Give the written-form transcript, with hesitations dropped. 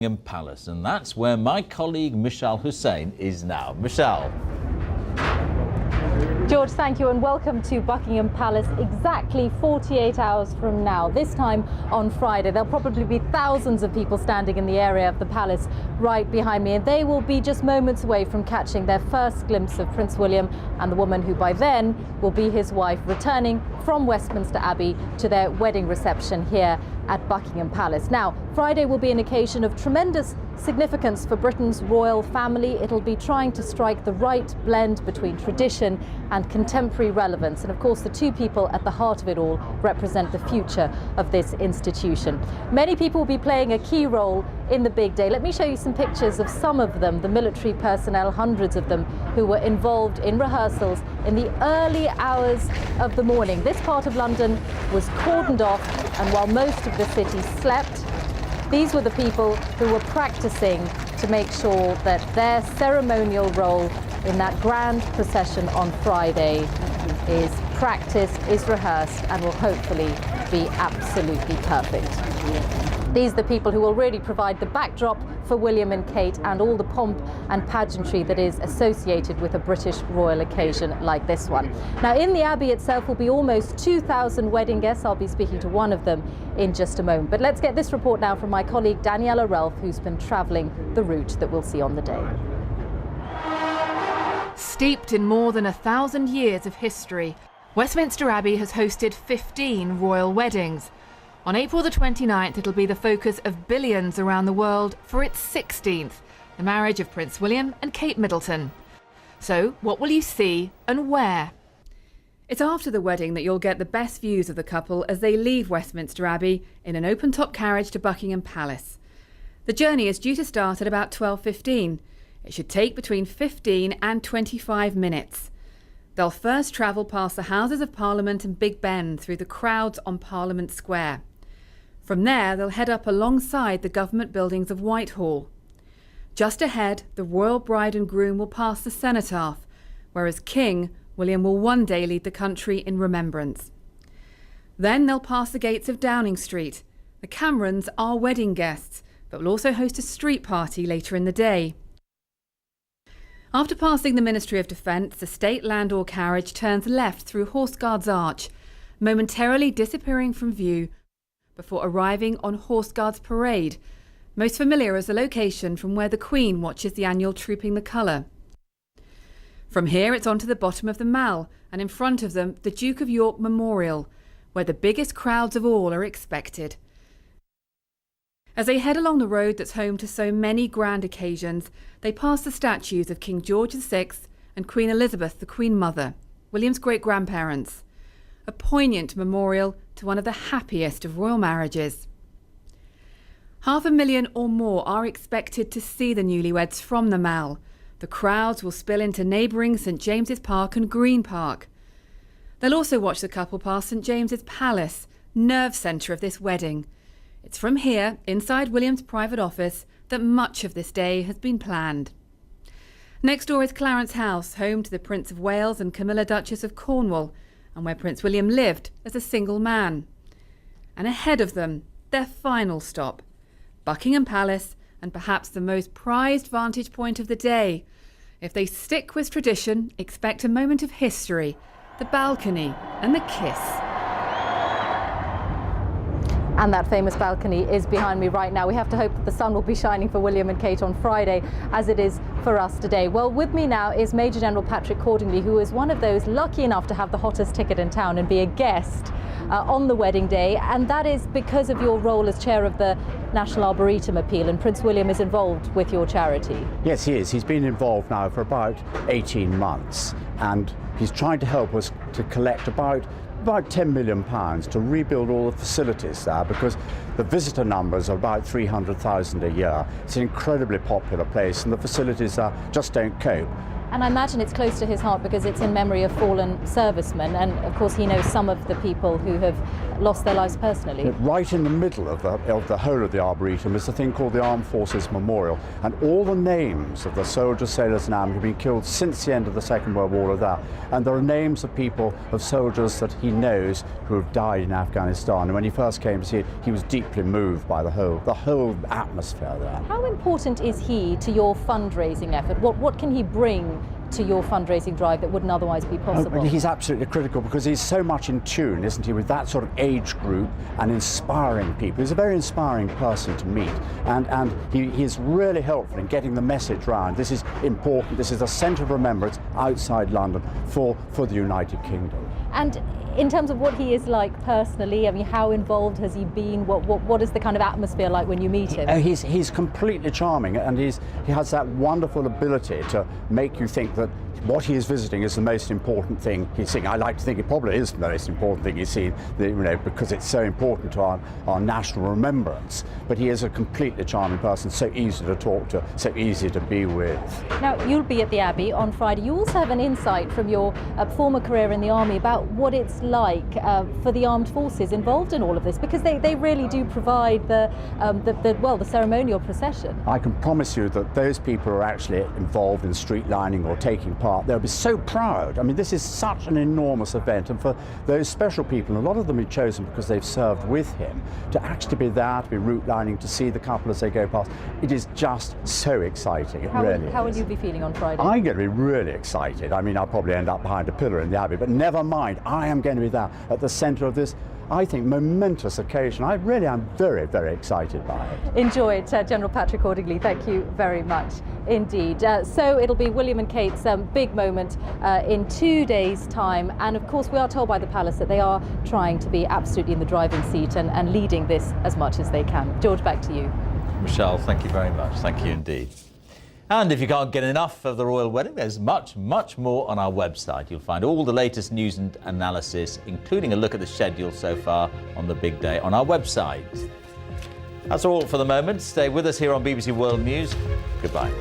Buckingham Palace, and that's where my colleague Michelle Hussein is now. Michelle. George, thank you and welcome to Buckingham Palace exactly 48 hours from now, this time on Friday. There'll probably be thousands of people standing in the area of the palace right behind me, and they will be just moments away from catching their first glimpse of Prince William and the woman who by then will be his wife, returning from Westminster Abbey to their wedding reception here at Buckingham Palace. Now, Friday will be an occasion of tremendous significance for Britain's royal family. It'll be trying to strike the right blend between tradition and contemporary relevance. And of course, the two people at the heart of it all represent the future of this institution. Many people will be playing a key role in the big day. Let me show you some pictures of some of them, the military personnel, hundreds of them, who were involved in rehearsals in the early hours of the morning. This part of London was cordoned off, and while most of the city slept, these were the people who were practicing to make sure that their ceremonial role in that grand procession on Friday is practiced, is rehearsed, and will hopefully be absolutely perfect. These are the people who will really provide the backdrop for William and Kate and all the pomp and pageantry that is associated with a British royal occasion like this one. Now, in the Abbey itself will be almost 2,000 wedding guests. I'll be speaking to one of them in just a moment. But let's get this report now from my colleague Daniela Relf, who's been travelling the route that we'll see on the day. Steeped in more than 1,000 years of history, Westminster Abbey has hosted 15 royal weddings. On April the 29th, it'll be the focus of billions around the world for its 16th, the marriage of Prince William and Kate Middleton. So, what will you see and where? It's after the wedding that you'll get the best views of the couple as they leave Westminster Abbey in an open-top carriage to Buckingham Palace. The journey is due to start at about 12:15. It should take between 15 and 25 minutes. They'll first travel past the Houses of Parliament and Big Ben through the crowds on Parliament Square. From there, they'll head up alongside the government buildings of Whitehall. Just ahead, the royal bride and groom will pass the cenotaph, whereas King William will one day lead the country in remembrance. Then they'll pass the gates of Downing Street. The Camerons are wedding guests, but will also host a street party later in the day. After passing the Ministry of Defence, the State Landau carriage turns left through Horse Guards Arch, momentarily disappearing from view before arriving on Horse Guards Parade, most familiar as the location from where the Queen watches the annual Trooping the Colour. From here it's on to the bottom of the Mall, and in front of them the Duke of York Memorial, where the biggest crowds of all are expected. As they head along the road that's home to so many grand occasions, they pass the statues of King George VI and Queen Elizabeth, the Queen Mother, William's great-grandparents. A poignant memorial to one of the happiest of royal marriages. 500,000 or more are expected to see the newlyweds from the Mall. The crowds will spill into neighbouring St James's Park and Green Park. They'll also watch the couple pass St James's Palace, nerve centre of this wedding. It's from here, inside William's private office, that much of this day has been planned. Next door is Clarence House, home to the Prince of Wales and Camilla, Duchess of Cornwall, and where Prince William lived as a single man. And ahead of them, their final stop, Buckingham Palace, and perhaps the most prized vantage point of the day. If they stick with tradition, expect a moment of history, the balcony and the kiss. And that famous balcony is behind me right now. We have to hope that the sun will be shining for William and Kate on Friday, as it is for us today. Well, with me now is Major General Patrick Cordingley, who is one of those lucky enough to have the hottest ticket in town and be a guest on the wedding day. And that is because of your role as chair of the National Arboretum Appeal, and Prince William is involved with your charity. Yes, he is. He's been involved now for about 18 months, and he's trying to help us to collect about £10 million to rebuild all the facilities there, because the visitor numbers are about 300,000 a year. It's an incredibly popular place and the facilities just don't cope. And I imagine it's close to his heart because it's in memory of fallen servicemen, and of course he knows some of the people who have lost their lives personally. Right in the middle of the whole of the Arboretum is a thing called the Armed Forces Memorial, and all the names of the soldiers, sailors and airmen who have been killed since the end of the Second World War are there. And there are names of people, of soldiers that he knows who have died in Afghanistan. And when he first came to see it, he was deeply moved by the whole atmosphere there. How important is he to your fundraising effort? What can he bring to your fundraising drive that wouldn't otherwise be possible? He's absolutely critical because he's so much in tune, isn't he, with that sort of age group and inspiring people. He's a very inspiring person to meet, and he is really helpful in getting the message round. This is important. This is a centre of remembrance outside London for the United Kingdom. And in terms of what he is like personally, I mean, how involved has he been? What is the kind of atmosphere like when you meet him? He's completely charming, and he has that wonderful ability to make you think that what he is visiting is the most important thing he's seeing. I like to think it probably is the most important thing he's seen, because it's so important to our national remembrance. But he is a completely charming person, so easy to talk to, so easy to be with. Now, you'll be at the Abbey on Friday. You also have an insight from your former career in the Army about what it's like for the armed forces involved in all of this, because they really do provide the ceremonial procession. I can promise you that those people who are actually involved in street lining or taking part, they'll be so proud. I mean, this is such an enormous event, and for those special people, a lot of them are chosen because they've served with him, to actually be there, to be route lining, to see the couple as they go past, it is just so exciting. It really is. How will you be feeling on Friday? I'm going to be really excited. I mean, I'll probably end up behind a pillar in the Abbey, but never mind, I am going to be there at the centre of this, I think, momentous occasion. I really am very, very excited by it. Enjoy it, General Patrick Audingley. Thank you very much indeed. So it'll be William and Kate's big moment in 2 days' time. And of course, we are told by the Palace that they are trying to be absolutely in the driving seat and leading this as much as they can. George, back to you. Michelle, thank you very much. Thank you indeed. And if you can't get enough of the royal wedding, there's much, much more on our website. You'll find all the latest news and analysis, including a look at the schedule so far on the big day on our website. That's all for the moment. Stay with us here on BBC World News. Goodbye.